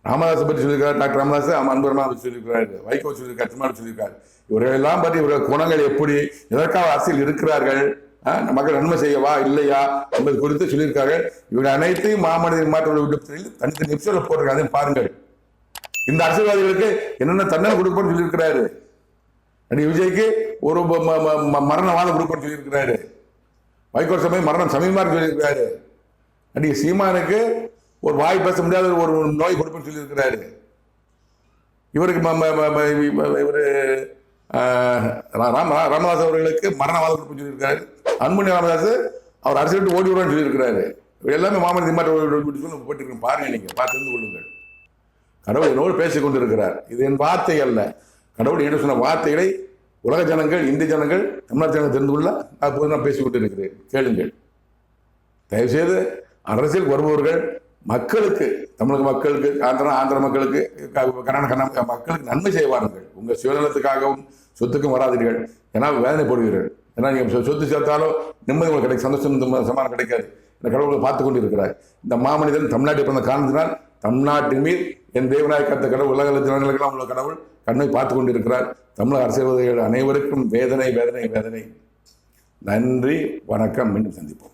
ராமதாஸ் பற்றி சொல்லியிருக்காரு. டாக்டர் ராமதாஸ் அன்புரமா பற்றி சொல்லியிருக்கிறாரு. வைகோ சொல்லியிருக்காரு. திருமாவளவன் சொல்லியிருக்காரு. இவர்களெல்லாம் பற்றி இவர்கள் குணங்கள் எப்படி, எதற்காக அரசியல் இருக்கிறார்கள், மக்கள் நன்மை செய்யவா இல்லையா என்பது குறித்து சொல்லியிருக்கார்கள். இவர்கள் அனைத்தையும் மாமனிதர் மாற்ற விடுப்பதில் தனித்தனி எபிசோட போட்டிருக்காங்க. அதையும் பாருங்கள். இந்த அரசியல்வாதிகளுக்கு என்னென்ன தண்டனை கொடுப்போம்னு சொல்லியிருக்கிறாரு. நடிகர் விஜய்க்கு ஒரு மரணவாதம் கொடுப்போம்னு சொல்லியிருக்கிறாரு. வைகோ சமயம் மரணம் சமயமாக சொல்லியிருக்கிறாரு. நடிகர் சீமானுக்கு ஒரு வாய் பேச முடியாத ஒரு நோய் கொடுப்போம்னு சொல்லியிருக்கிறாரு. இவருக்கு இவர் ராமதாஸ் அவர்களுக்கு மரணவாதம் கொடுப்போம்னு சொல்லியிருக்காரு. அன்புமணி ராமதாஸ் அவர் அரசியல் விட்டு ஓடி வருவான்னு சொல்லியிருக்கிறாரு. எல்லாமே மாமனித மாற்ற போட்டிருக்கோம். பாருங்க, நீங்க பார்த்து தெரிந்து கொள்ளுங்கள். கடவுள் என்னோடு பேசிக் கொண்டிருக்கிறார். இது என் வார்த்தை அல்ல. கடவுள் என்ன சொன்ன வார்த்தைகளை உலக ஜனங்கள், இந்திய ஜனங்கள், தமிழ்நாட்டு ஜனங்கள் தெரிந்து கொள்ள நான் பேசிக் கொண்டிருக்கிறேன். கேளுங்கள். தயவுசெய்து அரசியல் வருபவர்கள் மக்களுக்கு, தமிழக மக்களுக்கு, ஆந்திர மக்களுக்கு, கர்நாடக மக்களுக்கு நன்மை செய்வார்கள். உங்கள் சுயநலத்துக்காகவும் சொத்துக்கும் வராதீர்கள். ஏன்னா வேதனைப்படுவீர்கள். ஏன்னா நீங்கள் சொத்து சேர்த்தாலும் நிம்மதி உங்களுக்கு கிடைக்கும், சந்தோஷம் சமானம் கிடைக்காது. இந்த கடவுளை பார்த்து கொண்டு இருக்கிறார். இந்த மாமனிதன் தமிழ்நாட்டில் பிறந்த காரணத்தினால் தமிழ்நாட்டின் மீது என் தேவநாயக கர்த்தர் கடவுள் உலக ஜனங்களுக்கெல்லாம் உள்ள கடவுள் கண்ணை பார்த்து கொண்டு இருக்கிறார். தமிழக அரசியல்வாதிகள் அனைவருக்கும் வேதனை. நன்றி, வணக்கம். மீண்டும் சந்திப்போம்.